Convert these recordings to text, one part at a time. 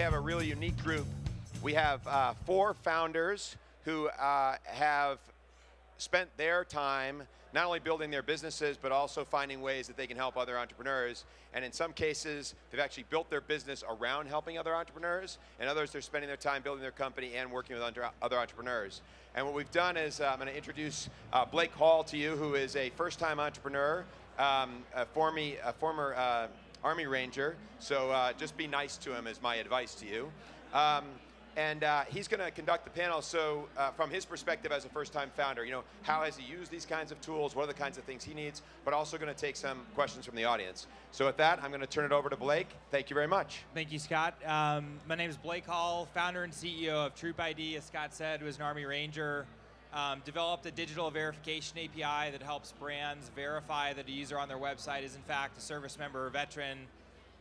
have a really unique group. We have 4 founders who have spent their time not only building their businesses, but also finding ways that they can help other entrepreneurs. And in some cases, they've actually built their business around helping other entrepreneurs. And others, they're spending their time building their company and working with other entrepreneurs. And what we've done is I'm going to introduce Blake Hall to you, who is a first-time entrepreneur, a former Army Ranger. So just be nice to him is my advice to you. And he's going to conduct the panel. So from his perspective as a first-time founder, how has he used these kinds of tools? What are the kinds of things he needs? But also going to take some questions from the audience. So with that, I'm going to turn it over to Blake. Thank you very much. Thank you, Scott. My name is Blake Hall, founder and CEO of TroopID. As Scott said, was an Army Ranger. Developed a digital verification API that helps brands verify that a user on their website is in fact a service member or veteran.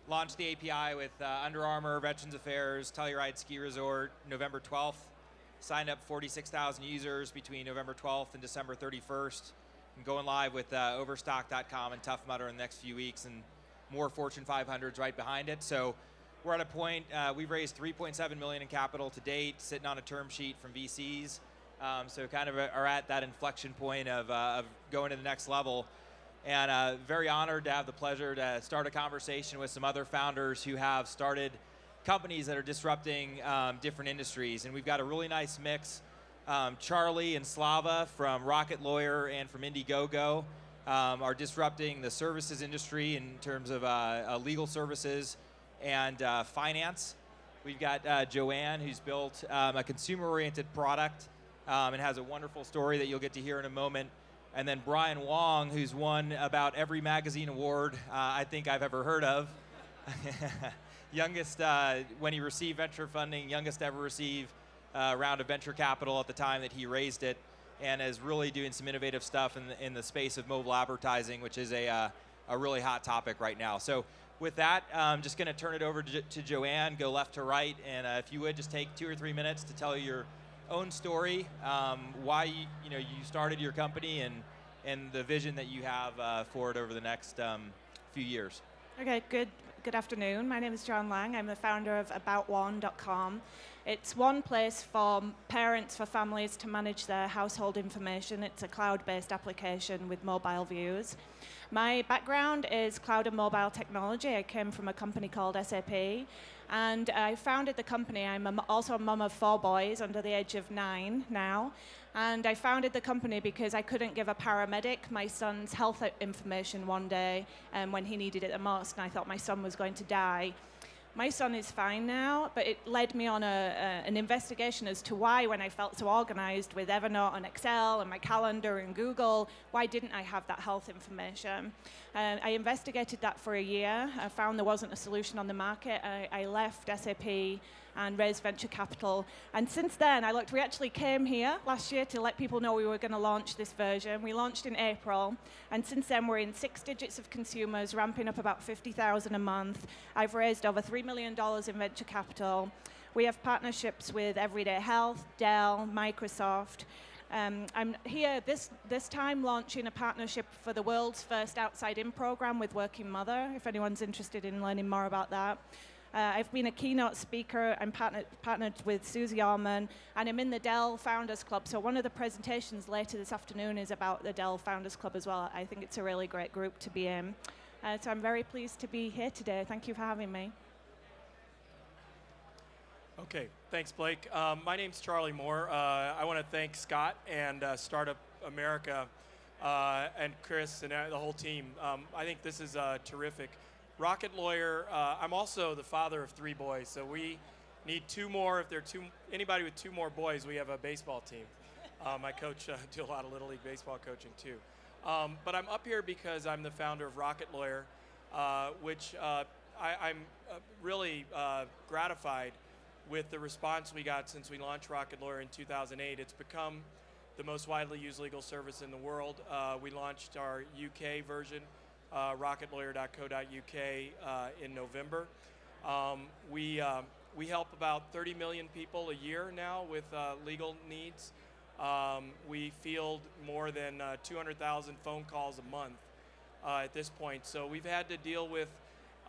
Launched the API with Under Armour, Veterans Affairs, Telluride Ski Resort, November 12th. Signed up 46,000 users between November 12th and December 31st. And going live with Overstock.com and Tough Mudder in the next few weeks, and more Fortune 500s right behind it. So we're at a point, we've raised $3.7 million in capital to date, sitting on a term sheet from VCs. So kind of are at that inflection point of going to the next level. And very honored to have the pleasure to start a conversation with some other founders who have started companies that are disrupting different industries. And we've got a really nice mix. Charley and Slava from RocketLawyer and from IndieGoGo are disrupting the services industry in terms of legal services and finance. We've got Joanne, who's built a consumer-oriented product and has a wonderful story that you'll get to hear in a moment. And then Brian Wong, who's won about every magazine award I think I've ever heard of. Youngest, when he received venture funding, youngest ever receive a round of venture capital at the time that he raised it, and is really doing some innovative stuff in the space of mobile advertising, which is a really hot topic right now. So with that, I'm just going to turn it over to Joanne, go left to right, and if you would just take 2 or 3 minutes to tell your own story, why you started your company, and the vision that you have for it over the next few years. Okay, good afternoon. My name is Joanne Lang. I'm the founder of AboutOne.com. It's one place for parents, for families to manage their household information. It's a cloud-based application with mobile views. My background is cloud and mobile technology. I came from a company called SAP. And I founded the company. I'm also a mum of 4 boys under the age of 9 now. And I founded the company because I couldn't give a paramedic my son's health information one day when he needed it the most, and I thought my son was going to die. My son is fine now, but it led me on an investigation as to why, when I felt so organized with Evernote and Excel and my calendar and Google, why didn't I have that health information? I investigated that for a year. I found there wasn't a solution on the market. I left SAP and raised venture capital. And since then, we actually came here last year to let people know we were going to launch this version. We launched in April. And since then, we're in 6 digits of consumers, ramping up about 50,000 a month. I've raised over $3 million in venture capital. We have partnerships with Everyday Health, Dell, Microsoft. I'm here this time launching a partnership for the world's first outside-in program with Working Mother, if anyone's interested in learning more about that. I've been a keynote speaker. I'm partnered with Susie Orman, and I'm in the Dell Founders Club. So one of the presentations later this afternoon is about the Dell Founders Club as well. I think it's a really great group to be in. So I'm very pleased to be here today. Thank you for having me. Okay, thanks, Blake. My name's Charley Moore. I want to thank Scott and Startup America and Chris and the whole team. I think this is terrific. RocketLawyer, I'm also the father of 3 boys, so we need 2 more. If there are anybody with 2 more boys, we have a baseball team. I coach, do a lot of Little League baseball coaching too. But I'm up here because I'm the founder of RocketLawyer, which I'm really gratified with the response we got since we launched RocketLawyer in 2008. It's become the most widely used legal service in the world. We launched our UK version, rocketlawyer.co.uk, in November. We help about 30 million people a year now with legal needs. We field more than 200,000 phone calls a month at this point. So we've had to deal with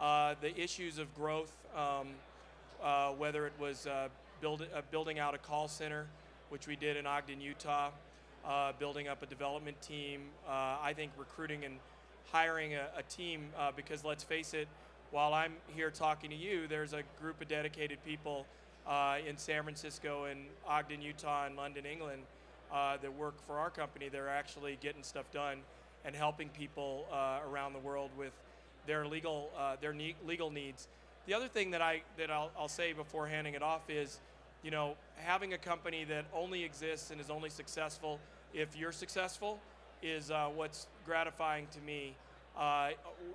the issues of growth whether it was building out a call center, which we did in Ogden, Utah, building up a development team, I think recruiting and hiring a team, because let's face it, while I'm here talking to you, there's a group of dedicated people in San Francisco and Ogden, Utah, and London, England, that work for our company. They're actually getting stuff done and helping people around the world with their legal needs. The other thing that I'll say before handing it off is, you know, having a company that only exists and is only successful if you're successful is what's gratifying to me.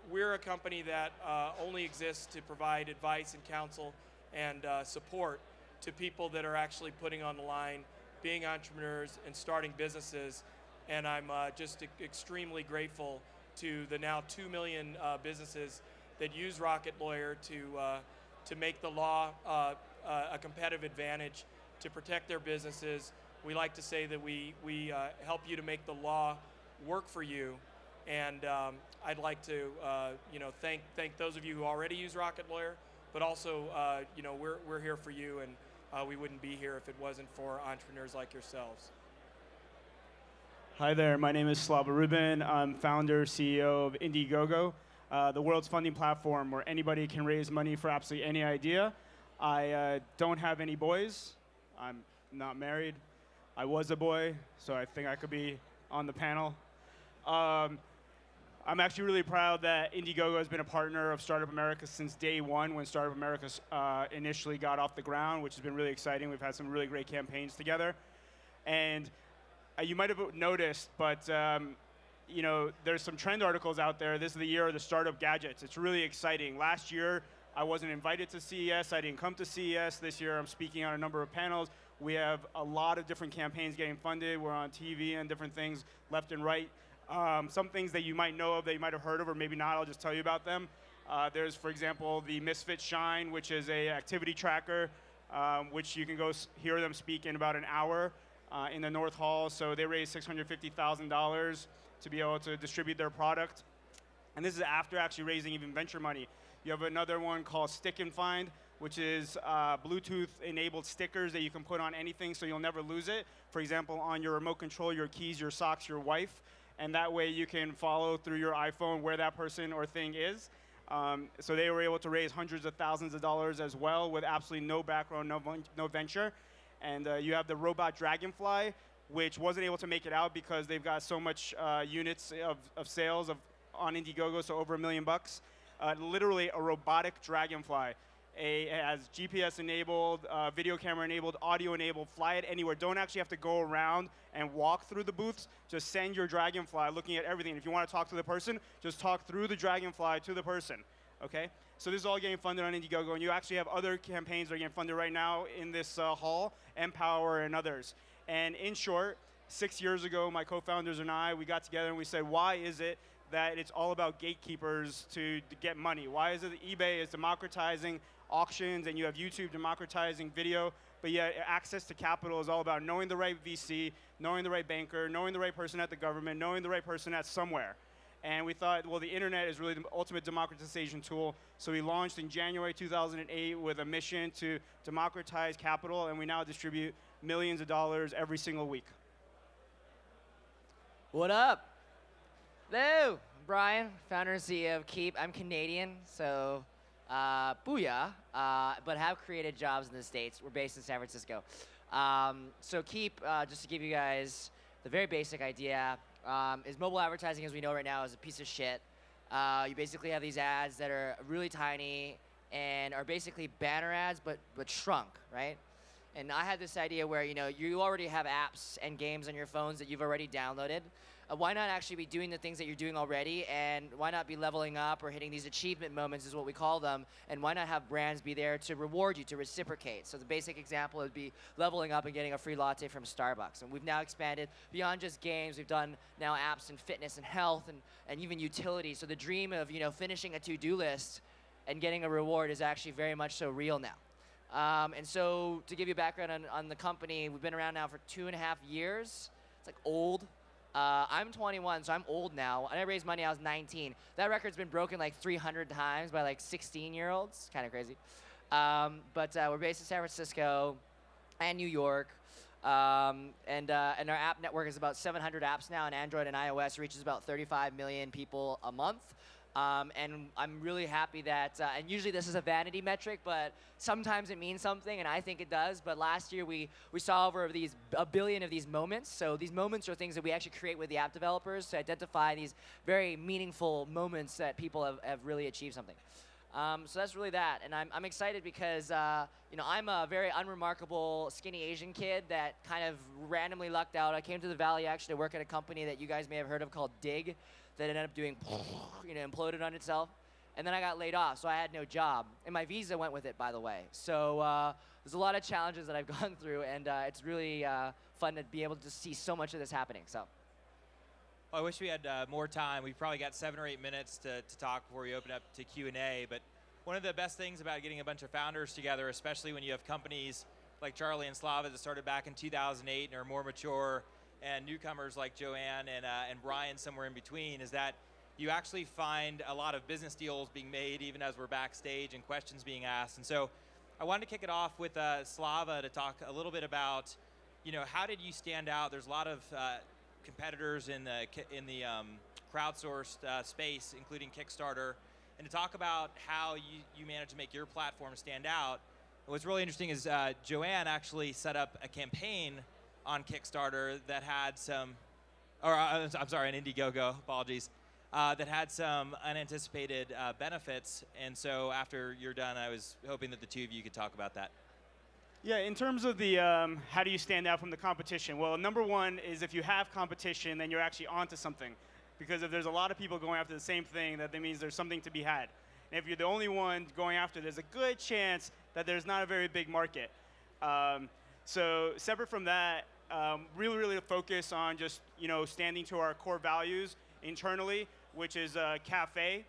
We're a company that only exists to provide advice and counsel and support to people that are actually putting on the line, being entrepreneurs and starting businesses. And I'm just extremely grateful to the now 2 million businesses that use RocketLawyer to make the law a competitive advantage, to protect their businesses. We like to say that we help you to make the law work for you. And I'd like to thank those of you who already use RocketLawyer, but also we're here for you, and we wouldn't be here if it wasn't for entrepreneurs like yourselves. Hi there, my name is Slava Rubin. I'm founder, CEO of IndieGoGo, the world's funding platform where anybody can raise money for absolutely any idea. I don't have any boys. I'm not married. I was a boy, so I think I could be on the panel. I'm actually really proud that IndieGoGo has been a partner of Startup America since day one when Startup America initially got off the ground, which has been really exciting. We've had some really great campaigns together. And you might have noticed, but there's some trend articles out there. This is the year of the startup gadgets. It's really exciting. Last year, I wasn't invited to CES. I didn't come to CES. This year, I'm speaking on a number of panels. We have a lot of different campaigns getting funded. We're on TV and different things left and right. Some things that you might know of, that you might have heard of, or maybe not, I'll just tell you about them. There's, for example, the Misfit Shine, which is a activity tracker, which you can go hear them speak in about an hour in the North Hall. So they raised $650,000 to be able to distribute their product. And this is after actually raising even venture money. You have another one called Stick and Find, which is Bluetooth-enabled stickers that you can put on anything so you'll never lose it. For example, on your remote control, your keys, your socks, your wife. And that way you can follow through your iPhone where that person or thing is. So they were able to raise hundreds of thousands of dollars as well with absolutely no background, no venture. And you have the robot Dragonfly, which wasn't able to make it out because they've got so much units of sales on IndieGoGo, so over $1 million. Literally a robotic Dragonfly. It has GPS enabled, video camera enabled, audio enabled, fly it anywhere. Don't actually have to go around and walk through the booths. Just send your Dragonfly looking at everything. If you want to talk to the person, just talk through the Dragonfly to the person, okay? So this is all getting funded on IndieGoGo, and you actually have other campaigns that are getting funded right now in this hall, Empower and others. And in short, 6 years ago, my co-founders and I, we got together and we said, why is it that it's all about gatekeepers to get money? Why is it that eBay is democratizing auctions and you have YouTube democratizing video, but yet access to capital is all about knowing the right VC, knowing the right banker, knowing the right person at the government, knowing the right person at somewhere. And we thought, well, the internet is really the ultimate democratization tool. So we launched in January 2008 with a mission to democratize capital, and we now distribute millions of dollars every single week. What up? Hello, I'm Brian, founder and CEO of Kiip. I'm Canadian, so booyah, but have created jobs in the States. We're based in San Francisco. So Kiip, just to give you guys the very basic idea, is mobile advertising, as we know right now, is a piece of shit. You basically have these ads that are really tiny and are basically banner ads, but shrunk, right? And I had this idea where, you already have apps and games on your phones that you've already downloaded. Why not actually be doing the things that you're doing already, and why not be leveling up or hitting these achievement moments is what we call them, and why not have brands be there to reward you, to reciprocate? So the basic example would be leveling up and getting a free latte from Starbucks. And we've now expanded beyond just games. We've done now apps in fitness and health and even utility. So the dream of finishing a to-do list and getting a reward is actually very much so real now. And so to give you a background on the company, we've been around now for 2.5 years. It's like old. I'm 21, so I'm old now. When I raised money, I was 19. That record's been broken like 300 times by like 16-year-olds. Kind of crazy. But we're based in San Francisco and New York. And our app network is about 700 apps now on Android and iOS, reaches about 35 million people a month. And I'm really happy that, and usually this is a vanity metric, but sometimes it means something, and I think it does. But last year we saw over a billion of these moments. So these moments are things that we actually create with the app developers to identify these very meaningful moments that people have really achieved something. So that's really that, and I'm excited because I'm a very unremarkable skinny Asian kid that kind of randomly lucked out. I came to the Valley actually to work at a company that you guys may have heard of called Dig, that ended up doing, imploded on itself, and then I got laid off, so I had no job, and my visa went with it, by the way. So there's a lot of challenges that I've gone through, and it's really fun to be able to see so much of this happening. So. Well, I wish we had more time. We've probably got 7 or 8 minutes to talk before we open up to Q&A. But one of the best things about getting a bunch of founders together, especially when you have companies like Charley and Slava that started back in 2008 and are more mature, and newcomers like Joanne and Brian somewhere in between, is that you actually find a lot of business deals being made even as we're backstage and questions being asked. And so I wanted to kick it off with Slava to talk a little bit about, how did you stand out? There's a lot of competitors in the crowdsourced space, including Kickstarter, and to talk about how you managed to make your platform stand out. And what's really interesting is Joanne actually set up a campaign on Kickstarter that had some, I'm sorry, on IndieGoGo, apologies, that had some unanticipated benefits. And so after you're done, I was hoping that the two of you could talk about that. Yeah, in terms of the how do you stand out from the competition? Well, number one is if you have competition, then you're actually onto something. Because if there's a lot of people going after the same thing, that means there's something to be had. And if you're the only one going after, there's a good chance that there's not a very big market. So separate from that, really focus on just standing to our core values internally, which is cafe,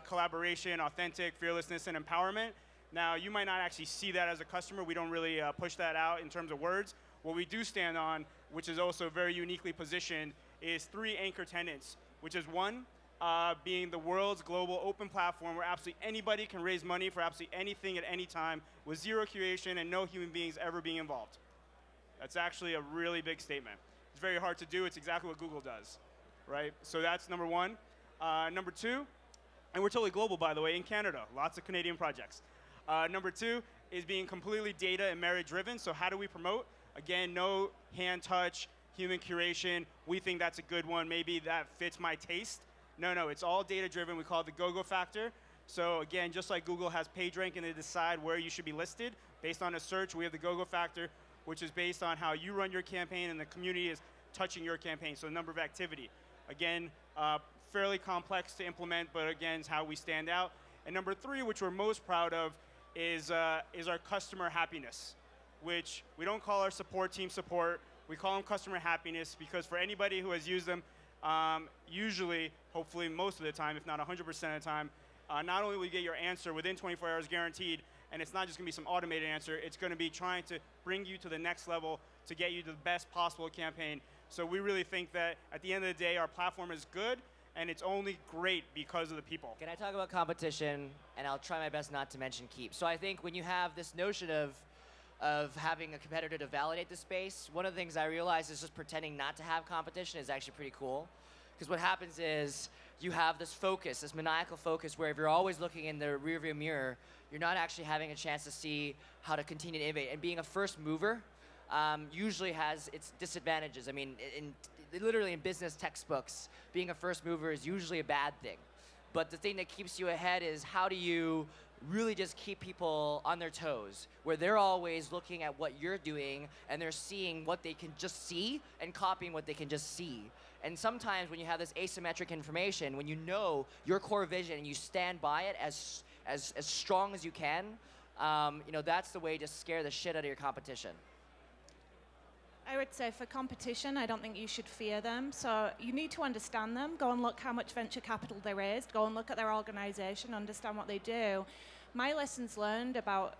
collaboration, authentic, fearlessness, and empowerment. Now, you might not actually see that as a customer. We don't really push that out in terms of words. What we do stand on, which is also very uniquely positioned, is 3 anchor tenets, which is 1, being the world's global open platform where absolutely anybody can raise money for absolutely anything at any time with zero curation and no human beings ever being involved. That's actually a really big statement. It's very hard to do. It's exactly what Google does, right? So that's number 1. Number 2, and we're totally global, by the way, in Canada. Lots of Canadian projects. Number 2 is being completely data and merit driven. So how do we promote? Again, no hand touch, human curation. We think that's a good one. Maybe that fits my taste. No, it's all data driven. We call it the GoGo factor. So again, just like Google has PageRank and they decide where you should be listed based on a search, we have the GoGo factor, which is based on how you run your campaign and the community is touching your campaign. So the number of activity. Again, fairly complex to implement, but again, is how we stand out. And number 3, which we're most proud of, is our customer happiness, which we don't call our support team support. We call them customer happiness because for anybody who has used them, usually, hopefully most of the time, if not 100% of the time, not only will you get your answer within 24 hours guaranteed, and it's not just going to be some automated answer, it's going to be trying to bring you to the next level to get you to the best possible campaign. So we really think that at the end of the day, our platform is good, and it's only great because of the people. Can I talk about competition? And I'll try my best not to mention Kiip. So I think when you have this notion of having a competitor to validate the space, one of the things I realized is just pretending not to have competition is actually pretty cool. Because what happens is you have this focus, this maniacal focus, where if you're always looking in the rearview mirror, you're not actually having a chance to see how to continue to innovate. And being a first mover usually has its disadvantages. I mean, literally in business textbooks, being a first mover is usually a bad thing. But the thing that keeps you ahead is how do you really just keep people on their toes, where they're always looking at what you're doing and they're seeing what they can just see and copying what they can just see. And sometimes when you have this asymmetric information, when you know your core vision and you stand by it as strong as you can, that's the way to scare the shit out of your competition. I would say for competition, I don't think you should fear them. So you need to understand them. Go and look how much venture capital they raised. Go and look at their organization, understand what they do. my lessons learned about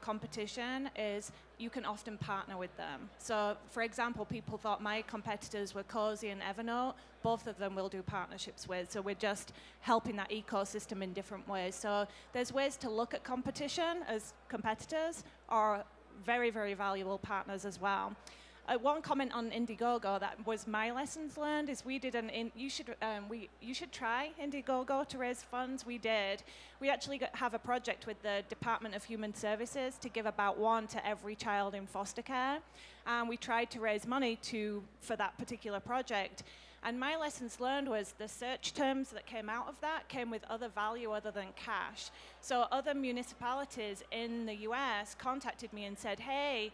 competition is you can often partner with them. So, for example, people thought my competitors were Cozy and Evernote. Both of them we'll do partnerships with. So we're just helping that ecosystem in different ways. So there's ways to look at competition as competitors or very, very valuable partners as well. One comment on IndieGoGo that was my lessons learned is we did you should try IndieGoGo to raise funds. We did. We actually have a project with the Department of Human Services to give AboutOne to every child in foster care, and we tried to raise money for that particular project. And my lessons learned was the search terms that came out of that came with other value other than cash. So other municipalities in the US contacted me and said, hey,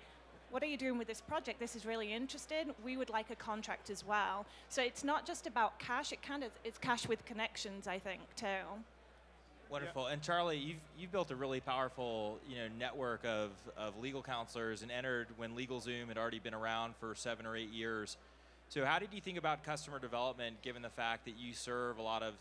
what are you doing with this project? This is really interesting. We would like a contract as well. So it's not just about cash. It's cash with connections, I think, too. Wonderful. And Charlie, you've built a really powerful network of legal counselors and entered when LegalZoom had already been around for 7 or 8 years. So how did you think about customer development, given the fact that you serve a lot of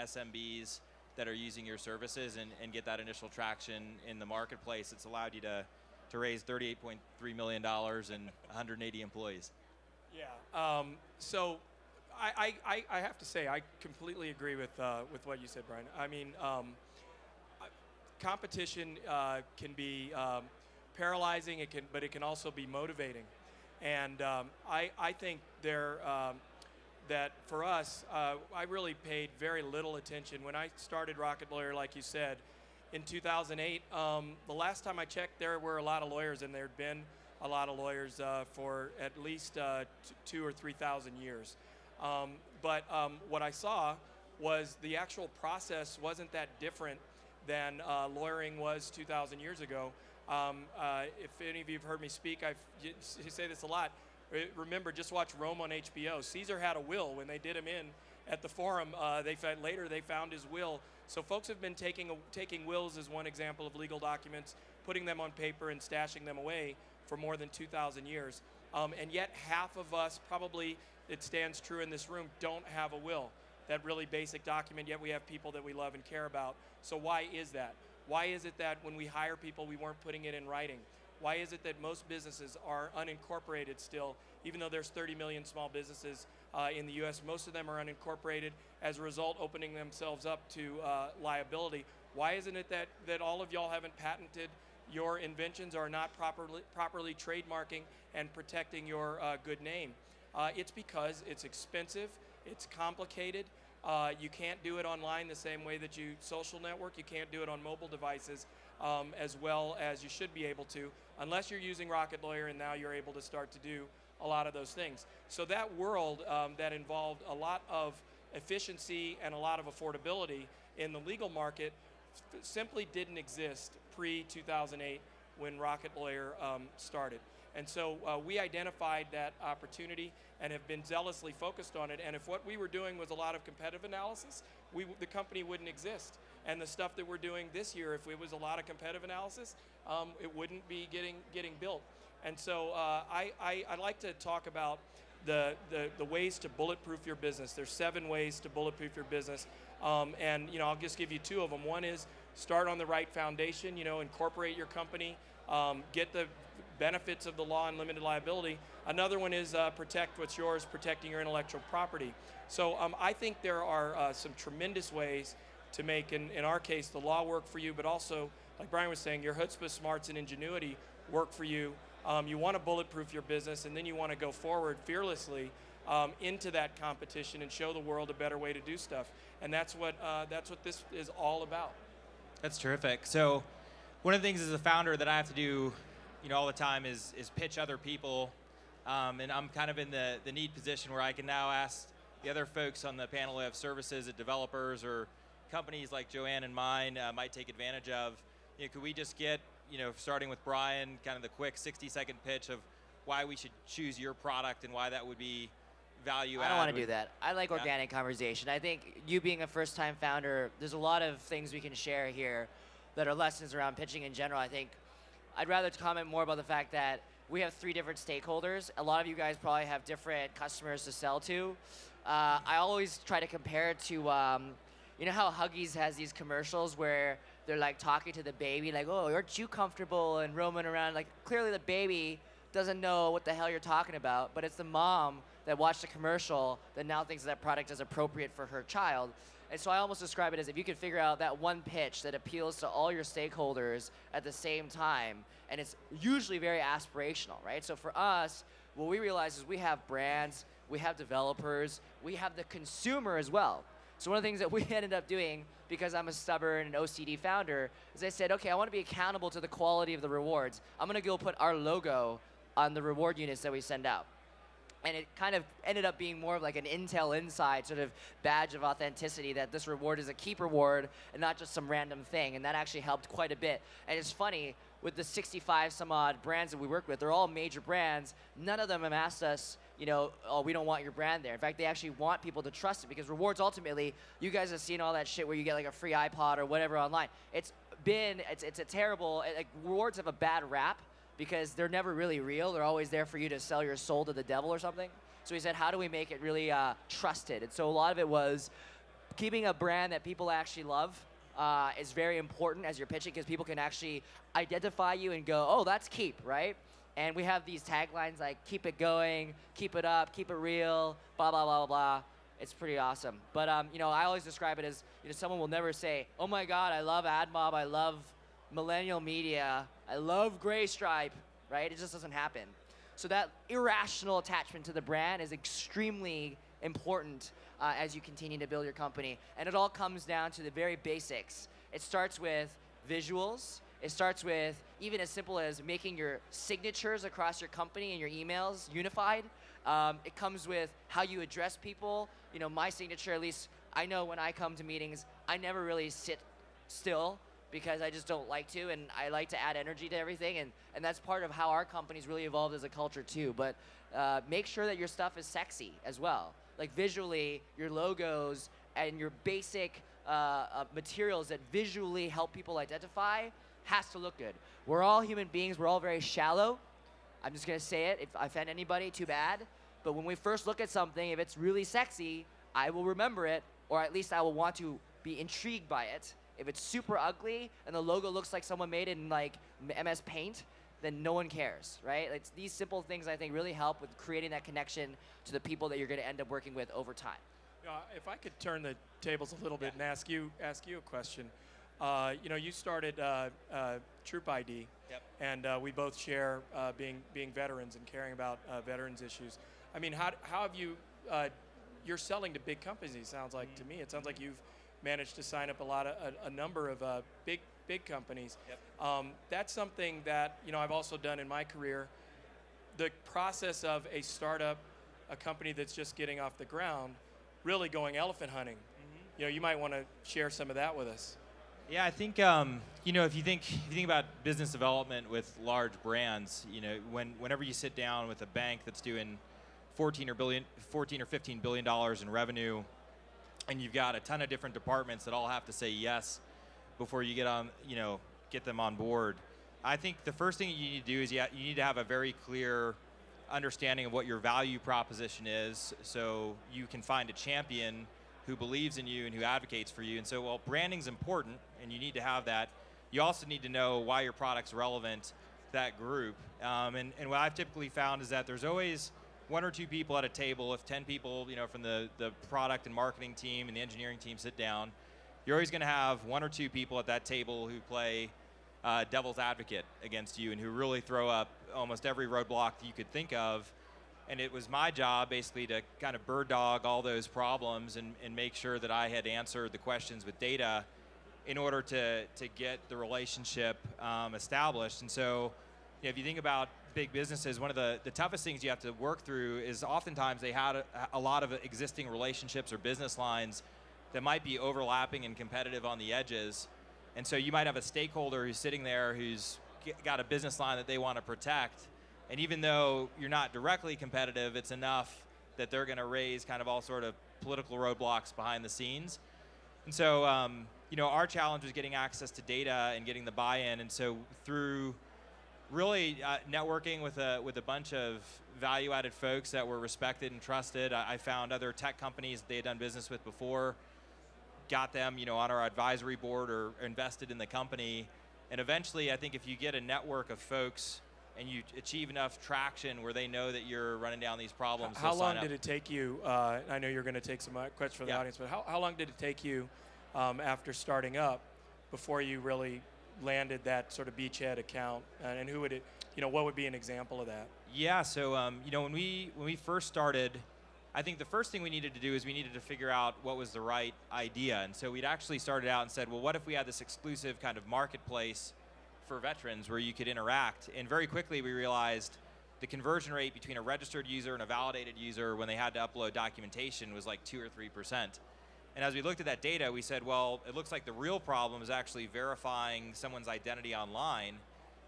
SMBs that are using your services and get that initial traction in the marketplace that's allowed you to raise $38.3 million and 180 employees? Yeah. So I have to say I completely agree with what you said, Brian. I mean, competition can be paralyzing. But it can also be motivating. And I think that for us, I really paid very little attention when I started RocketLawyer, like you said. In 2008, the last time I checked, there were a lot of lawyers, and there had been a lot of lawyers for at least 2,000 or 3,000 years. But what I saw was the actual process wasn't that different than lawyering was 2,000 years ago. If any of you have heard me speak, I say this a lot. Remember, just watch Rome on HBO. Caesar had a will. When they did him in at the forum, later they found his will. So folks have been taking wills as one example of legal documents, putting them on paper and stashing them away for more than 2,000 years. And yet half of us, probably it stands true in this room, don't have a will, that really basic document, yet we have people that we love and care about. So why is that? Why is it that when we hire people, we weren't putting it in writing? Why is it that most businesses are unincorporated still, even though there's 30 million small businesses in the US? Most of them are unincorporated, as a result opening themselves up to liability. Why isn't it that all of y'all haven't patented your inventions or are not properly trademarking and protecting your good name? It's because it's expensive, it's complicated. You can't do it online the same way that you social network. You can't do it on mobile devices as well as you should be able to, unless you're using RocketLawyer, and now you're able to start to do a lot of those things. So that world that involved a lot of efficiency and a lot of affordability in the legal market simply didn't exist pre-2008 when RocketLawyer started. And so we identified that opportunity and have been zealously focused on it. And if what we were doing was a lot of competitive analysis, the company wouldn't exist. And the stuff that we're doing this year, if it was a lot of competitive analysis, it wouldn't be getting built. And so I'd like to talk about the ways to bulletproof your business. There's 7 ways to bulletproof your business. And I'll just give you 2 of them. One is start on the right foundation, incorporate your company, get the benefits of the law and limited liability. Another one is protect what's yours, protecting your intellectual property. So I think there are some tremendous ways to make, in our case, the law work for you, but also, like Brian was saying, your chutzpah, smarts, and ingenuity work for you. You want to bulletproof your business, and then you want to go forward fearlessly into that competition and show the world a better way to do stuff. And that's what this is all about. That's terrific. So one of the things as a founder that I have to do all the time is pitch other people. And I'm kind of in the neat position where I can now ask the other folks on the panel who have services that developers or companies like Joanne and mine might take advantage of. Could we just get, starting with Brian, kind of the quick 60-second pitch of why we should choose your product and why that would be value add? I don't want to do that. I like organic conversation. I think you being a first-time founder, there's a lot of things we can share here that are lessons around pitching in general. I think I'd rather comment more about the fact that we have 3 different stakeholders. A lot of you guys probably have different customers to sell to. I always try to compare it to, how Huggies has these commercials where they're like talking to the baby, like, oh, aren't you comfortable, and roaming around. Like, clearly the baby doesn't know what the hell you're talking about, but it's the mom that watched the commercial that now thinks that product is appropriate for her child. And so I almost describe it as if you can figure out that one pitch that appeals to all your stakeholders at the same time, and it's usually very aspirational, right? So for us, what we realize is we have brands, we have developers, we have the consumer as well. So one of the things that we ended up doing, because I'm a stubborn and OCD founder, is I said, okay, I want to be accountable to the quality of the rewards. I'm going to go put our logo on the reward units that we send out. And it kind of ended up being more of like an Intel Inside sort of badge of authenticity, that this reward is a Kiip reward and not just some random thing. And that actually helped quite a bit. And it's funny, with the 65 some odd brands that we work with, they're all major brands. None of them have asked us, you know, oh, we don't want your brand there. In fact, they actually want people to trust it, because rewards ultimately, you guys have seen all that shit where you get like a free iPod or whatever online. It's a terrible, like, rewards have a bad rap, because they're never really real. They're always there for you to sell your soul to the devil or something. So we said, how do we make it really trusted? And so a lot of it was keeping a brand that people actually love is very important as you're pitching, because people can actually identify you and go, oh, that's Kiip, right? And we have these taglines like, keep it going, keep it up, keep it real, blah, blah, blah, blah, blah. It's pretty awesome. But, you know, I always describe it as, you know, someone will never say, oh my God, I love AdMob, I love millennial media, I love Gray Stripe, right? It just doesn't happen. So that irrational attachment to the brand is extremely important as you continue to build your company. And it all comes down to the very basics. It starts with visuals. It starts with even as simple as making your signatures across your company and your emails unified. It comes with how you address people. You know, my signature, at least I know when I come to meetings, I never really sit still, because I just don't like to, and I like to add energy to everything, and that's part of how our company's really evolved as a culture too. But make sure that your stuff is sexy as well. Like visually, your logos and your basic materials that visually help people identify has to look good. We're all human beings, we're all very shallow. I'm just gonna say it, if I offend anybody, too bad. But when we first look at something, if it's really sexy, I will remember it, or at least I will want to be intrigued by it. If it's super ugly and the logo looks like someone made it in like MS Paint, then no one cares, right? It's these simple things I think really help with creating that connection to the people that you're going to end up working with over time. If I could turn the tables a little bit and ask you a question. You know, you started TroopID, and we both share being veterans and caring about veterans issues. I mean, how have you? You're selling to big companies. It sounds like to me. It sounds like you've managed to sign up a number of big companies. That's something that, you know, I've also done in my career. The process of a startup, a company that's just getting off the ground, really going elephant hunting. You know, you might want to share some of that with us. Yeah, I think you know, if you think about business development with large brands, you know, whenever you sit down with a bank that's doing 14 or 15 billion dollars in revenue, and you've got a ton of different departments that all have to say yes before you get them on board. I think the first thing you need to do is you need to have a very clear understanding of what your value proposition is, so you can find a champion who believes in you and who advocates for you. And so, while branding's important, and you need to have that, you also need to know why your product's relevant to that group. And what I've typically found is that there's always one or two people at a table. If 10 people, you know, from the product and marketing team and the engineering team sit down, you're always going to have one or two people at that table who play devil's advocate against you and who really throw up almost every roadblock that you could think of. And it was my job basically to kind of bird dog all those problems and make sure that I had answered the questions with data in order to get the relationship established. And so, you know, if you think about big businesses, one of the toughest things you have to work through is oftentimes they had a lot of existing relationships or business lines that might be overlapping and competitive on the edges. And so you might have a stakeholder who's sitting there who's got a business line that they want to protect. And even though you're not directly competitive, it's enough that they're going to raise kind of all sort of political roadblocks behind the scenes. And so, you know, our challenge was getting access to data and getting the buy-in. And so through really networking with a bunch of value-added folks that were respected and trusted, I found other tech companies that they had done business with before, got them, on our advisory board or invested in the company. And eventually, I think if you get a network of folks and you achieve enough traction where they know that you're running down these problems, how long did it take you? I know you're going to take some questions from the audience, but how long did it take you after starting up before you really landed that sort of beachhead account? And who would it, what would be an example of that? Yeah, so when we first started, I think the first thing we needed to do is we needed to figure out what was the right idea. And so we'd actually started out and said, well, what if we had this exclusive kind of marketplace for veterans where you could interact? And very quickly we realized the conversion rate between a registered user and a validated user when they had to upload documentation was like 2 or 3%. And as we looked at that data, we said, well, it looks like the real problem is actually verifying someone's identity online.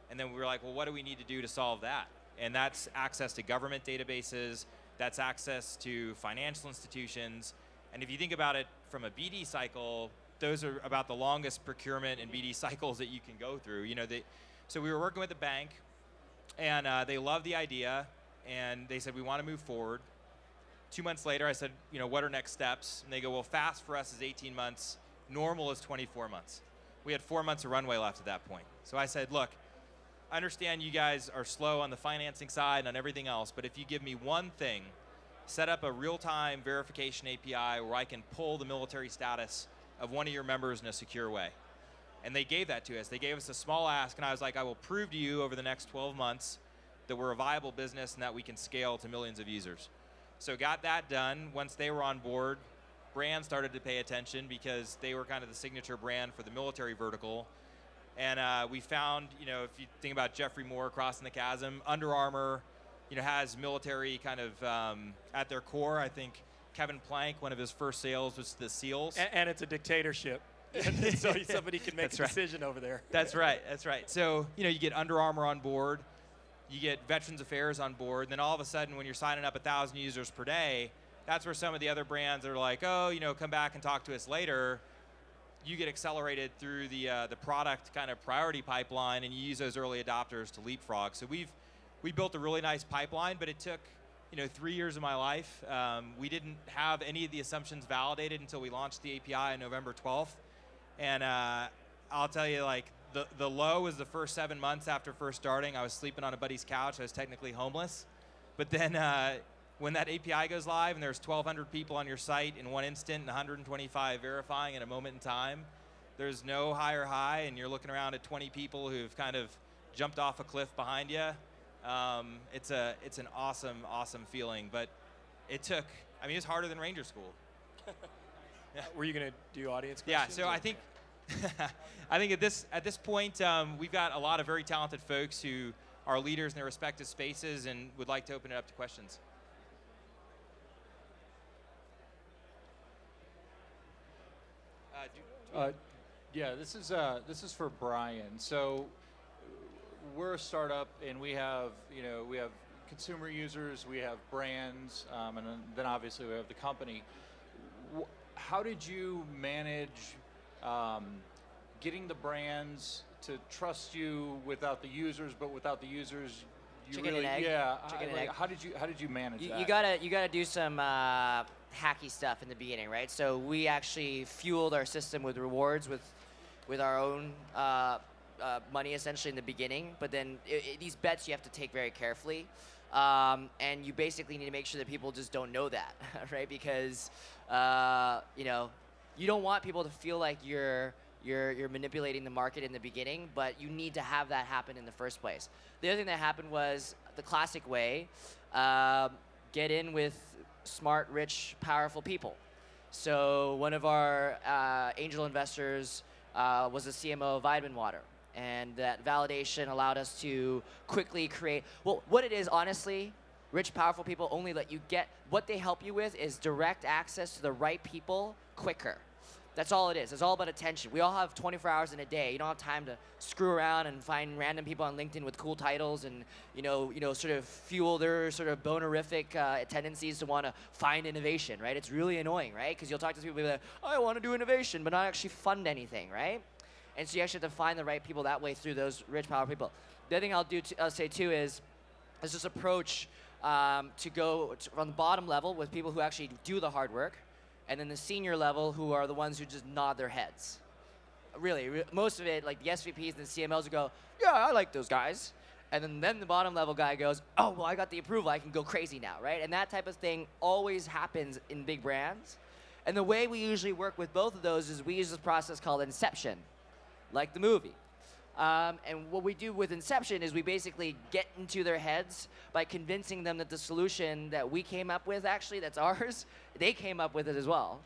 And then we were like, well, what do we need to do to solve that? And that's access to government databases, that's access to financial institutions. And if you think about it from a BD cycle, those are about the longest procurement and BD cycles that you can go through. So we were working with the bank, and they loved the idea, and they said, we want to move forward. 2 months later, I said, what are next steps? And they go, well, fast for us is 18 months. Normal is 24 months. We had 4 months of runway left at that point. So I said, look, I understand you guys are slow on the financing side and on everything else, but if you give me one thing, set up a real-time verification API where I can pull the military status of one of your members in a secure way. And they gave that to us. They gave us a small ask, and I was like, I will prove to you over the next 12 months that we're a viable business and that we can scale to millions of users. So got that done. Once they were on board, brands started to pay attention because they were kind of the signature brand for the military vertical. And we found, if you think about Jeffrey Moore crossing the chasm, Under Armour, has military kind of at their core. I think Kevin Plank, one of his first sales was the SEALs. And it's a dictatorship. So somebody can make a decision over there. That's right. That's right. So, you get Under Armour on board. You get Veterans Affairs on board. And then all of a sudden, when you're signing up 1,000 users per day, that's where some of the other brands are like, oh, come back and talk to us later. You get accelerated through the product kind of priority pipeline, and you use those early adopters to leapfrog. So we built a really nice pipeline, but it took 3 years of my life. We didn't have any of the assumptions validated until we launched the API on November 12th. And I'll tell you, like, the low was the first 7 months after first starting. I was sleeping on a buddy's couch. I was technically homeless. But then when that API goes live and there's 1,200 people on your site in one instant and 125 verifying in a moment in time, there's no higher high, and you're looking around at 20 people who've kind of jumped off a cliff behind you. It's an awesome, awesome feeling. But it was harder than Ranger School. Yeah. Were you going to do audience questions? Yeah, so I think at this point, we've got a lot of very talented folks who are leaders in their respective spaces and would like to open it up to questions. Yeah, this is for Brian. So we're a startup, and we have consumer users, we have brands, and then obviously we have the company. How did you manage getting the brands to trust you without the users, but without the users, Chicken and egg. How did you manage that? You gotta do some hacky stuff in the beginning, right? So we actually fueled our system with rewards with our own money essentially in the beginning. But then these bets you have to take very carefully, and you basically need to make sure that people just don't know that, right? Because you don't want people to feel like you're manipulating the market in the beginning, but you need to have that happen in the first place. The other thing that happened was the classic way, get in with smart, rich, powerful people. So one of our angel investors was the CMO of Vitamin Water, and that validation allowed us to quickly create, well, what it is, honestly, rich, powerful people only let you get, what they help you with is direct access to the right people quicker. That's all it is. It's all about attention. We all have 24 hours in a day. You don't have time to screw around and find random people on LinkedIn with cool titles and sort of fuel their sort of bonerific tendencies to want to find innovation, right? It's really annoying, right? Because you'll talk to people like, I want to do innovation, but not actually fund anything, right? And so you actually have to find the right people that way through those rich, powerful people. The other thing I'll say too is this approach to go from the bottom level with people who actually do the hard work, and then the senior level, who are the ones who just nod their heads. Really, most of it, like the SVPs and the CMLs would go, yeah, I like those guys. And then the bottom level guy goes, oh, well, I got the approval. I can go crazy now, right? And that type of thing always happens in big brands. And the way we usually work with both of those is we use this process called Inception, like the movie. And what we do with Inception is we basically get into their heads by convincing them that the solution that we came up with, actually, that's ours, they came up with it as well.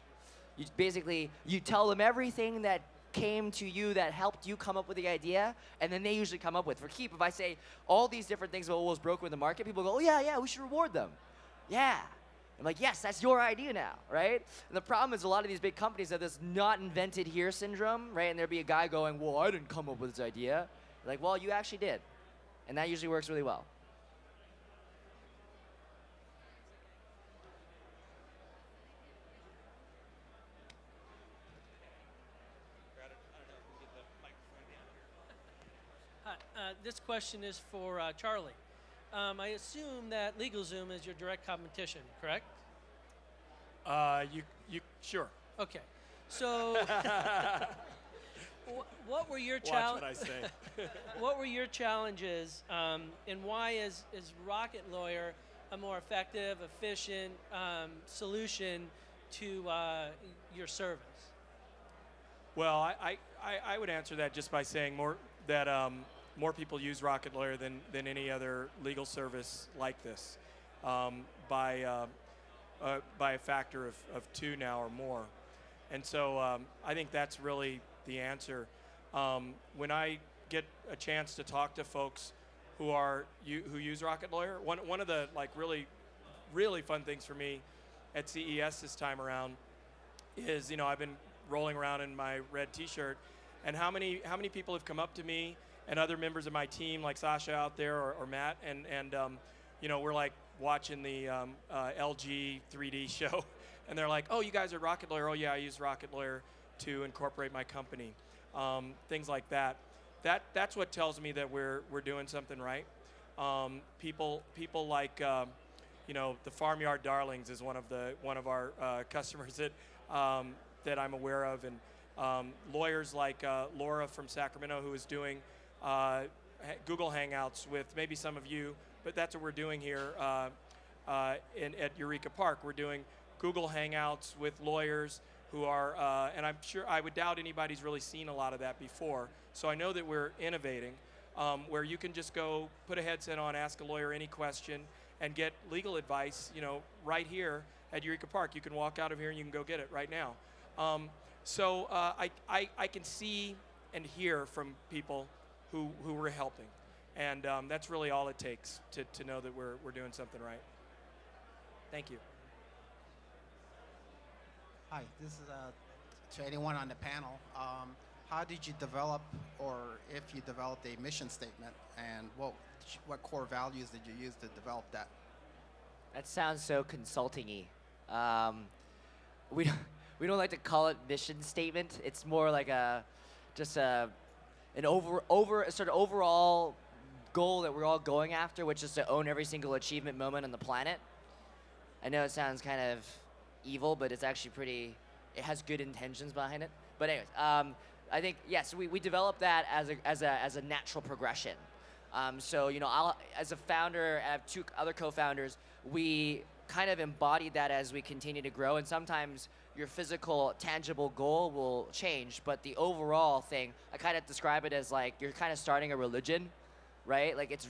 You tell them everything that came to you that helped you come up with the idea, and then they usually come up with. For Kiip, if I say all these different things about what was broken in the market, people go, oh, yeah, we should reward them. Yeah. I'm like, yes, that's your idea now, right? And the problem is a lot of these big companies have this not invented here syndrome, right? And there'd be a guy going, well, I didn't come up with this idea. Like, well, you actually did. And that usually works really well. This question is for Charley. I assume that LegalZoom is your direct competition, correct? Sure. Okay. So, what were your Watch what I say. What were your challenges, and why is RocketLawyer a more effective, efficient solution to your service? Well, I would answer that just by saying more people use RocketLawyer than any other legal service like this, by a factor of 2 now or more. And so I think that's really the answer. When I get a chance to talk to folks who use RocketLawyer, one of the really fun things for me at CES this time around is, I've been rolling around in my red T-shirt, and how many people have come up to me and other members of my team, like Sasha out there or Matt, and we're like watching the LG 3D show, and they're like, oh, you guys are RocketLawyer. Oh, yeah, I use RocketLawyer to incorporate my company. Things like that. That's what tells me that we're doing something right. People like, the Farmyard Darlings is one of our customers that I'm aware of, and lawyers like Laura from Sacramento, who is doing Google Hangouts with maybe some of you, but that's what we're doing here at Eureka Park. We're doing Google Hangouts with lawyers who are, and I'm sure, I would doubt anybody's really seen a lot of that before. So I know that we're innovating, where you can just go put a headset on, ask a lawyer any question, and get legal advice, right here at Eureka Park. You can walk out of here and you can go get it right now. So I can see and hear from people who we're helping, and that's really all it takes to know that we're doing something right. Thank you. Hi, this is to anyone on the panel. How did you develop, or if you developed, a mission statement, and what core values did you use to develop that? That sounds so consulting-y. We don't like to call it mission statement. It's more like an sort of overall goal that we're all going after, which is to own every single achievement moment on the planet. I know it sounds kind of evil, but it's actually it has good intentions behind it. But anyways, I think, yes, we developed that as a natural progression. So, as a founder, I have 2 other co-founders, we kind of embodied that as we continue to grow, and sometimes your physical, tangible goal will change, but the overall thing, I kind of describe it as like you're kind of starting a religion, right? Like it's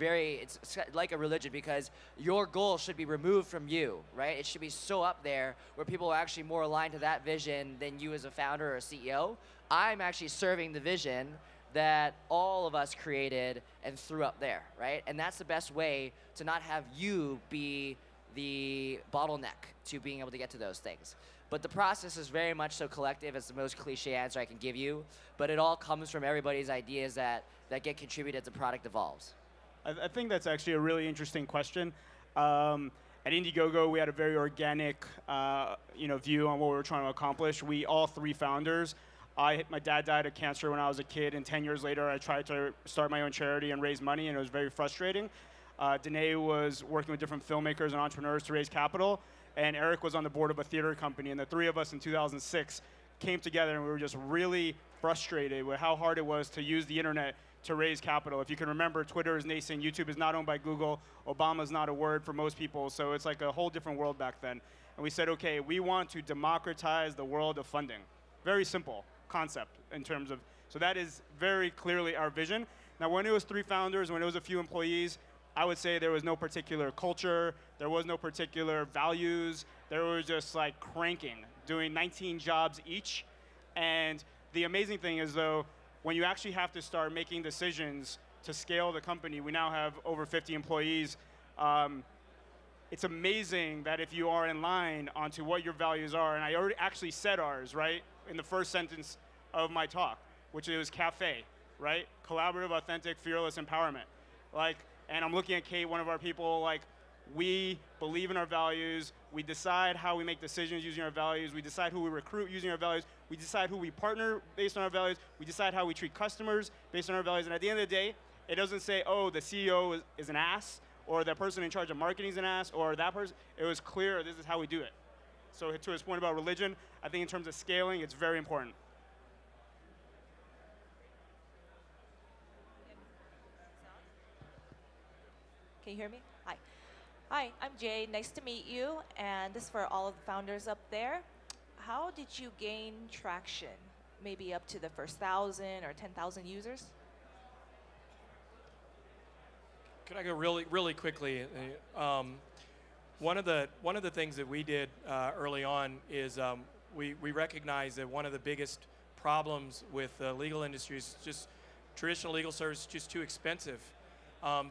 like a religion, because your goal should be removed from you, right? It should be so up there where people are actually more aligned to that vision than you as a founder or a CEO. I'm actually serving the vision that all of us created and threw up there, right? And that's the best way to not have you be the bottleneck to being able to get to those things. But the process is very much so collective. It's the most cliche answer I can give you, but it all comes from everybody's ideas that get contributed as the product evolves. I think that's actually a really interesting question. At IndieGoGo, we had a very organic view on what we were trying to accomplish. We, all 3 founders, my dad died of cancer when I was a kid, and 10 years later I tried to start my own charity and raise money, and it was very frustrating. Danae was working with different filmmakers and entrepreneurs to raise capital, and Eric was on the board of a theater company, and the three of us in 2006 came together, and we were just really frustrated with how hard it was to use the internet to raise capital. If you can remember, Twitter is nascent, YouTube is not owned by Google, Obama's not a word for most people, so it's like a whole different world back then. And we said, okay, we want to democratize the world of funding. Very simple concept in terms of, so that is very clearly our vision. Now, when it was 3 founders, when it was a few employees, I would say there was no particular culture, there was no particular values, there was just like cranking, doing 19 jobs each. And the amazing thing is though, when you actually have to start making decisions to scale the company, we now have over 50 employees. It's amazing that if you are in line onto what your values are, and I already actually said ours, right, in the first sentence of my talk, which is CAFE, right? Collaborative, authentic, fearless empowerment. Like, and I'm looking at Kate, one of our people, like, we believe in our values, we decide how we make decisions using our values, we decide who we recruit using our values, we decide who we partner based on our values, we decide how we treat customers based on our values, and at the end of the day, it doesn't say, oh, the CEO is an ass, or the person in charge of marketing is an ass, or that person. It was clear, this is how we do it. So to his point about religion, I think in terms of scaling, it's very important. Can you hear me? Hi. Hi, I'm Jay. Nice to meet you. And this is for all of the founders up there. How did you gain traction? Maybe up to the first 1,000 or 10,000 users? Could I go really quickly? One of the things that we did early on is we recognized that one of the biggest problems with the legal industry is just traditional legal service is just too expensive.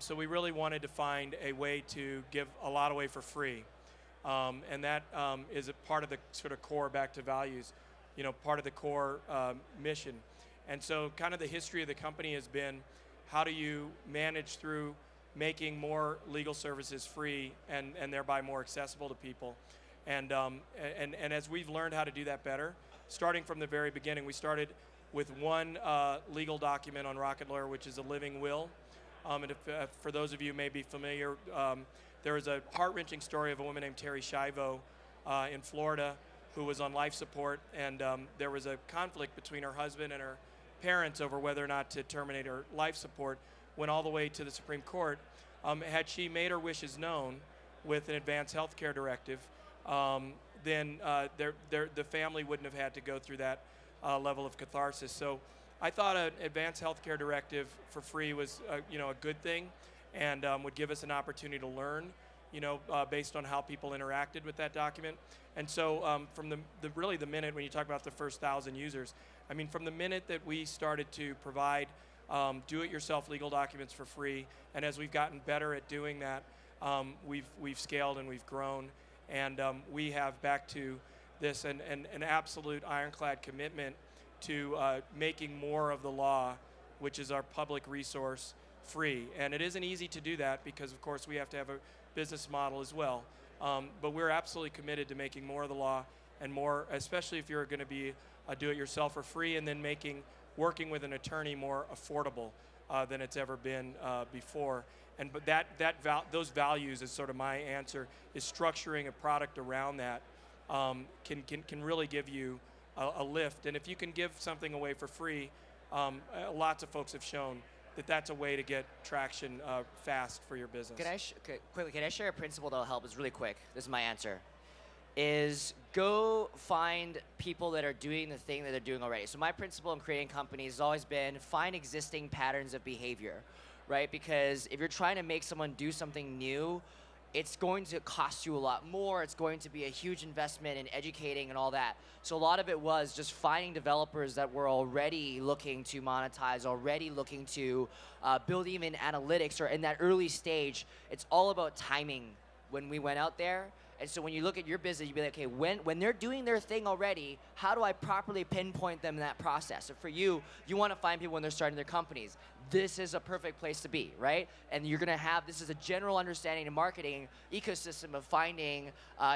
So we really wanted to find a way to give a lot away for free. And that is a part of the sort of core back to values, you know, part of the core mission. And so kind of the history of the company has been, how do you manage through making more legal services free and thereby more accessible to people? And as we've learned how to do that better, starting from the very beginning, we started with one legal document on RocketLawyer, which is a living will. And if, for those of you who may be familiar, there was a heart-wrenching story of a woman named Terry Schiavo in Florida who was on life support, and there was a conflict between her husband and her parents over whether or not to terminate her life support. Went all the way to the Supreme Court. Had she made her wishes known with an advanced health care directive, then the family wouldn't have had to go through that level of catharsis. So I thought an advanced health care directive for free was you know, a good thing, and would give us an opportunity to learn, you know, based on how people interacted with that document. And so from really the minute when you talk about the first 1,000 users, I mean, from the minute that we started to provide do-it-yourself legal documents for free, and as we've gotten better at doing that, we've scaled and we've grown, and we have, back to this, an absolute ironclad commitment to making more of the law, which is our public resource, free. And it isn't easy to do that because, of course, we have to have a business model as well. But we're absolutely committed to making more of the law, and more, especially if you're going to be a do-it-yourself for free, and then making working with an attorney more affordable than it's ever been before. But those values is sort of my answer, is structuring a product around that can really give you a lift. And if you can give something away for free, lots of folks have shown that that's a way to get traction fast for your business. Quickly, can I share a principle that'll help? It's really quick. This is my answer. Is go find people that are doing the thing that they're doing already. So my principle in creating companies has always been find existing patterns of behavior, right? Because if you're trying to make someone do something new, it's going to cost you a lot more. It's going to be a huge investment in educating and all that. So a lot of it was just finding developers that were already looking to monetize, already looking to build even analytics, or in that early stage. It's all about timing when we went out there. And so when you look at your business, you'd be like, okay, when they're doing their thing already, how do I properly pinpoint them in that process? So for you, you want to find people when they're starting their companies. This is a perfect place to be, right? And you're going to have, this is a general understanding of marketing ecosystem of finding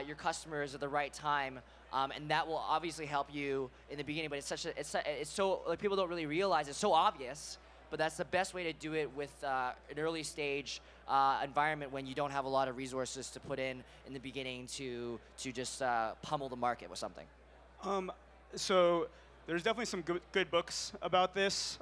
your customers at the right time. And that will obviously help you in the beginning, but it's so, like, people don't really realize it's so obvious, but that's the best way to do it with an early stage environment when you don't have a lot of resources to put in the beginning to just pummel the market with something. So there's definitely some good books about this.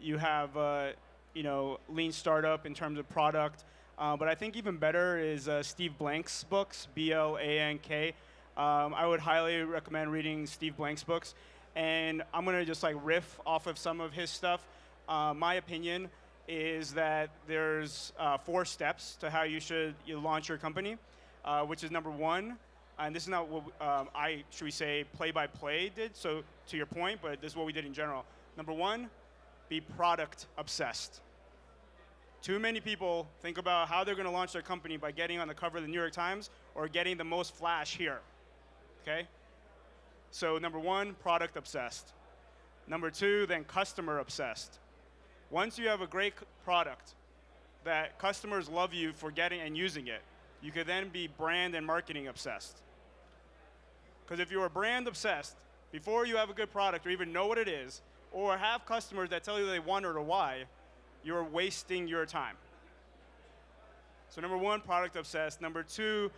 You have Lean Startup in terms of product, but I think even better is Steve Blank's books, B-L-A-N-K. I would highly recommend reading Steve Blank's books, and I'm gonna just like riff off of some of his stuff. My opinion is that there's 4 steps to how you launch your company, which is number 1. And this is not what should we say, play-by-play did, so to your point, but this is what we did in general. Number 1, be product obsessed. Too many people think about how they're gonna launch their company by getting on the cover of the New York Times or getting the most flash here, okay? So number 1, product obsessed. Number 2, then customer obsessed. Once you have a great product that customers love you for getting and using it, you could then be brand and marketing obsessed. Because if you are brand obsessed, before you have a good product or even know what it is, or have customers that tell you they want it or why, you're wasting your time. So number 1, product obsessed. Number 2,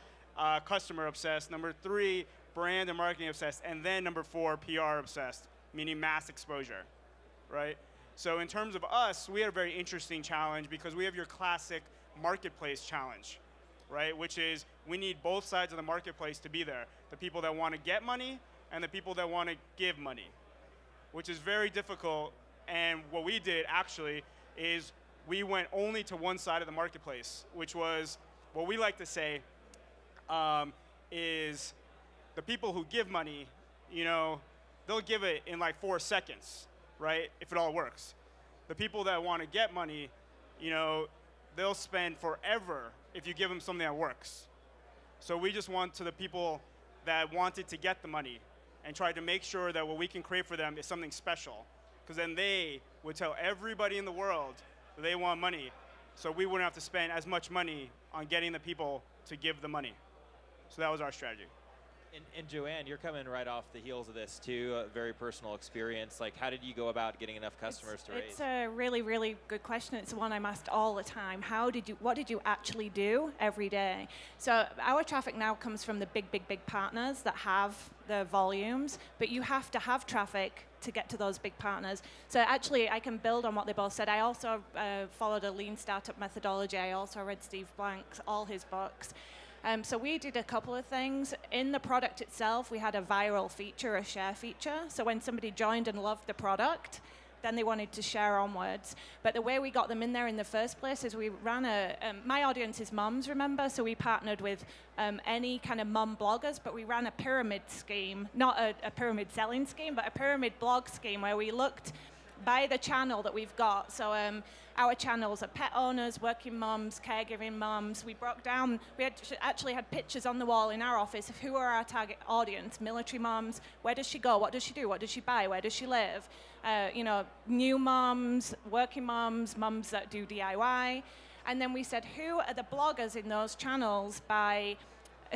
customer obsessed. Number 3, brand and marketing obsessed. And then number 4, PR obsessed, meaning mass exposure, right? So in terms of us, we had a very interesting challenge because we have your classic marketplace challenge, right? Which is we need both sides of the marketplace to be there. The people that want to get money and the people that want to give money, which is very difficult. And what we did actually is we went only to one side of the marketplace, which was what we like to say is the people who give money, they'll give it in like 4 seconds, right? If it all works. The people that want to get money, they'll spend forever if you give them something that works. So we just want to the people that wanted to get the money and try to make sure that what we can create for them is something special. Because then they would tell everybody in the world that they want money, so we wouldn't have to spend as much money on getting the people to give the money. So that was our strategy. And Joanne, you're coming right off the heels of this too, a very personal experience. Like, how did you go about getting enough customers to raise? It's a really, really good question. It's one I'm asked all the time. What did you actually do every day? So our traffic now comes from the big partners that have the volumes, but you have to have traffic to get to those big partners. So actually, I can build on what they both said. I also followed a lean startup methodology. I also read Steve Blank's, all his books. So we did a couple of things. In the product itself, we had a viral feature, a share feature. So when somebody joined and loved the product, then they wanted to share onwards. But the way we got them in there in the first place is we ran my audience is mums, remember? So we partnered with any kind of mum bloggers, but we ran a pyramid scheme, not a pyramid selling scheme, but a pyramid blog scheme where we looked by the channel that we've got. So our channels are pet owners, working mums, caregiving mums. We broke down, actually had pictures on the wall in our office of who are our target audience, military mums, where does she go, what does she do, what does she buy, where does she live? New mums, working mums, mums that do DIY. And then we said, who are the bloggers in those channels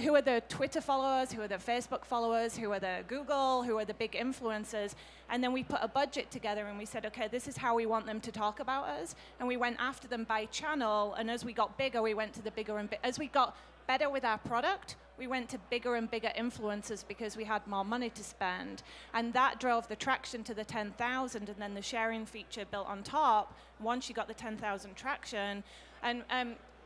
who are the Twitter followers, who are the Facebook followers, who are the Google, who are the big influencers? And then we put a budget together and we said, okay, this is how we want them to talk about us. And we went after them by channel, and as we got bigger, we went to the bigger and as we got better with our product, we went to bigger and bigger influencers because we had more money to spend. And that drove the traction to the 10,000, and then the sharing feature built on top once you got the 10,000 traction. And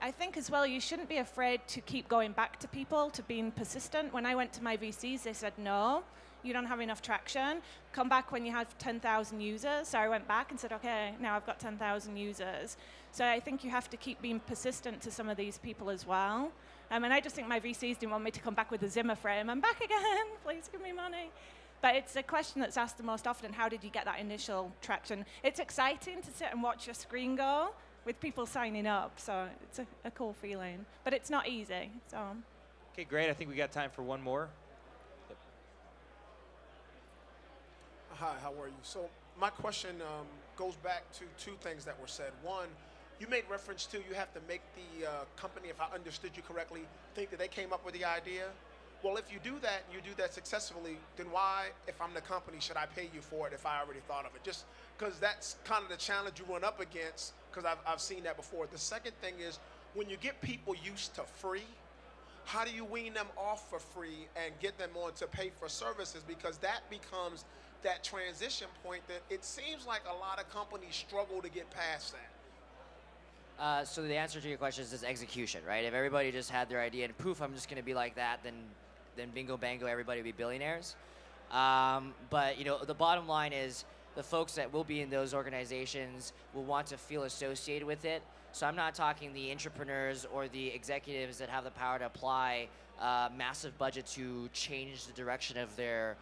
I think as well, you shouldn't be afraid to keep going back to people, to being persistent. When I went to my VCs, they said, no, you don't have enough traction. Come back when you have 10,000 users. So I went back and said, okay, now I've got 10,000 users. So I think you have to keep being persistent to some of these people as well. And I just think my VCs didn't want me to come back with a Zimmer frame. I'm back again, please give me money. But it's a question that's asked the most often, how did you get that initial traction? It's exciting to sit and watch your screen go with people signing up, so it's a cool feeling. But it's not easy, so. Okay, great. I think we got time for one more. Yep. Hi, how are you? So my question goes back to 2 things that were said. One, you made reference to you have to make the company, if I understood you correctly, think that they came up with the idea. well, if you do that, and you do that successfully, then why, if I'm the company, should I pay you for it if I already thought of it? Just because that's kind of the challenge you run up against, because I've seen that before. The second thing is, when you get people used to free, how do you wean them off for free and get them on to pay for services? Because that becomes that transition point that it seems like a lot of companies struggle to get past that. So the answer to your question is execution, right? If everybody just had their idea and poof, I'm just going to be like that, then bingo bango, everybody would be billionaires. But the bottom line is the folks that will be in those organizations will want to feel associated with it. So I'm not talking the entrepreneurs or the executives that have the power to apply massive budget to change the direction of their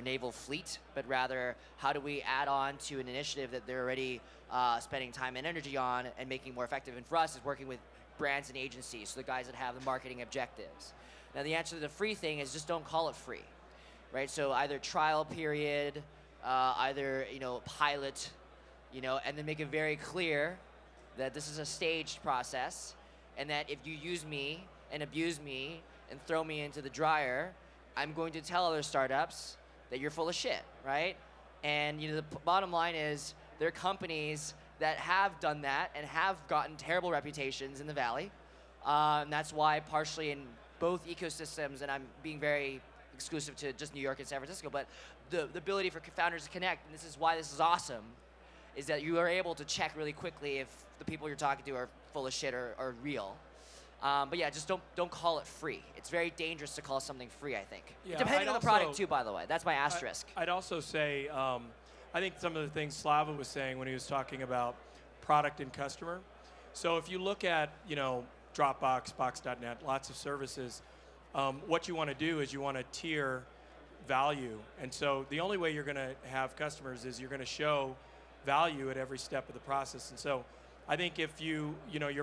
naval fleet, but rather how do we add on to an initiative that they're already spending time and energy on and making more effective. And for us, is working with brands and agencies, so the guys that have the marketing objectives. Now the answer to the free thing is just don't call it free, right? So either trial period, either pilot, and then make it very clear that this is a staged process, and that if you use me and abuse me and throw me into the dryer, I'm going to tell other startups that you're full of shit, right? And the bottom line is there are companies that have done that and have gotten terrible reputations in the Valley. And that's why partially in both ecosystems, and I'm being very exclusive to just New York and San Francisco, but the ability for founders to connect, and this is why this is awesome, is that you are able to check really quickly if the people you're talking to are full of shit or real. But yeah, just don't call it free. It's very dangerous to call something free, I think. Yeah, Depending on the product too, by the way. That's my asterisk. I'd also say, I think some of the things Slava was saying when he was talking about product and customer. So if you look at, Dropbox, Box.net, lots of services, what you want to do is you want to tier value. And so the only way you're going to have customers is you're going to show value at every step of the process. And so I think if you're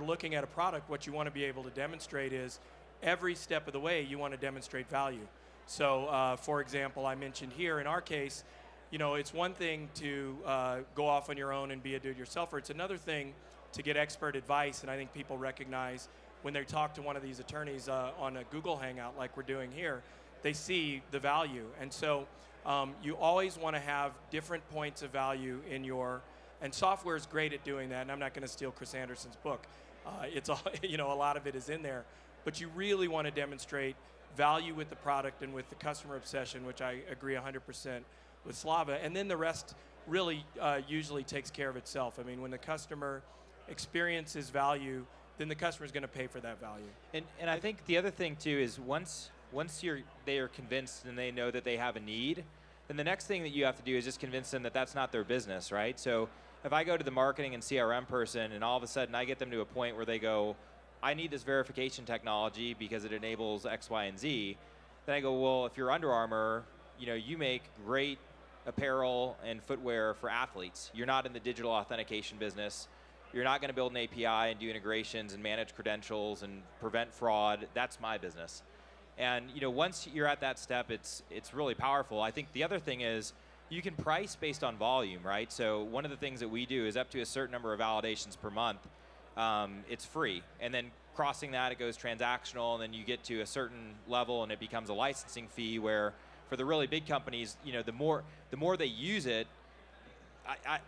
looking at a product, what you want to be able to demonstrate is every step of the way you want to demonstrate value. So for example, I mentioned here in our case, it's one thing to go off on your own and be a do-it-yourselfer. It's another thing to get expert advice, and I think people recognize when they talk to one of these attorneys on a Google Hangout like we're doing here, they see the value. And so you always want to have different points of value in your, and software is great at doing that, and I'm not going to steal Chris Anderson's book. It's all, a lot of it is in there. But you really want to demonstrate value with the product and with the customer obsession, which I agree 100% with Slava. And then the rest really usually takes care of itself. I mean, when the customer experiences value, then the customer is going to pay for that value. And I think the other thing too is once they are convinced and they know that they have a need, then the next thing that you have to do is just convince them that that's not their business, right? So if I go to the marketing and CRM person and all of a sudden I get them to a point where they go, I need this verification technology because it enables X, Y, and Z, then I go, well, if you're Under Armour, you make great apparel and footwear for athletes. You're not in the digital authentication business. You're not going to build an API and do integrations and manage credentials and prevent fraud. That's my business. And once you're at that step, it's really powerful. I think the other thing is you can price based on volume, right? So one of the things that we do is up to a certain number of validations per month, it's free. And then crossing that, it goes transactional, and then you get to a certain level and it becomes a licensing fee where for the really big companies, the more they use it,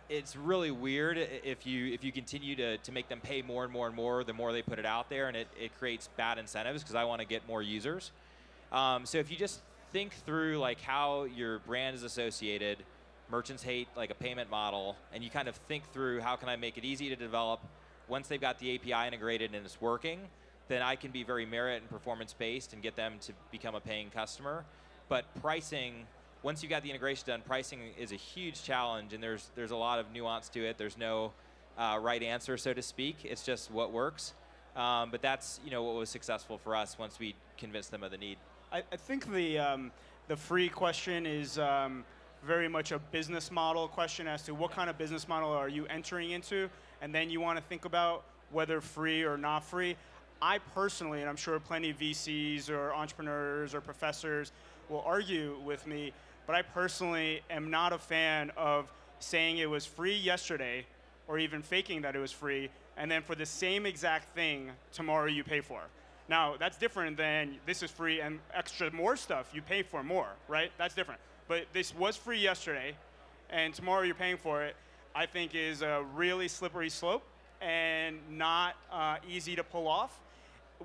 it's really weird if you continue to make them pay more and more and more, the more they put it out there, and it creates bad incentives because I want to get more users. So if you just think through like how your brand is associated, merchants hate like a payment model, and you kind of think through how can I make it easy to develop. Once they've got the API integrated and it's working, then I can be very merit and performance based and get them to become a paying customer. But pricing, once you've got the integration done, pricing is a huge challenge, and there's a lot of nuance to it. There's no right answer, so to speak. It's just what works. But that's what was successful for us once we convinced them of the need. I think the free question is very much a business model question as to what kind of business model are you entering into, and then you want to think about whether free or not free. I personally, and I'm sure plenty of VCs or entrepreneurs or professors will argue with me, but I personally am not a fan of saying it was free yesterday or even faking that it was free, and then for the same exact thing tomorrow you pay for. Now, that's different than this is free and extra more stuff you pay for more, right? That's different. But this was free yesterday, and tomorrow you're paying for it, I think is a really slippery slope and not easy to pull off,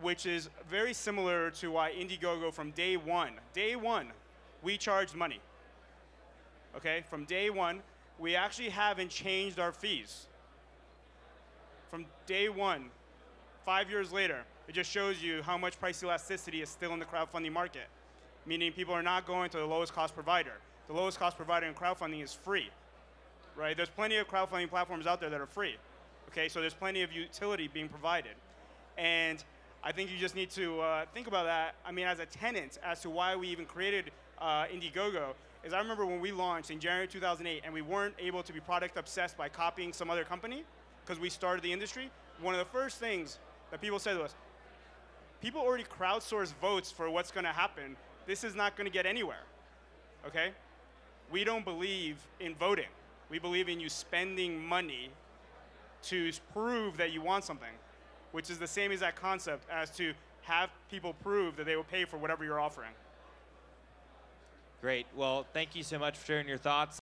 which is very similar to why IndieGoGo from day one, we charged money. Okay, from day one, we actually haven't changed our fees. From day one, 5 years later, it just shows you how much price elasticity is still in the crowdfunding market, meaning people are not going to the lowest cost provider. The lowest cost provider in crowdfunding is free, right? There's plenty of crowdfunding platforms out there that are free, okay? So there's plenty of utility being provided. And I think you just need to think about that, I mean, as a tenant, as to why we even created IndieGoGo, is I remember when we launched in January 2008 and we weren't able to be product obsessed by copying some other company, because we started the industry, one of the first things that people said to us, people already crowdsource votes for what's going to happen. This is not going to get anywhere, okay? We don't believe in voting. We believe in you spending money to prove that you want something, which is the same exact concept as to have people prove that they will pay for whatever you're offering. Great. Well, thank you so much for sharing your thoughts.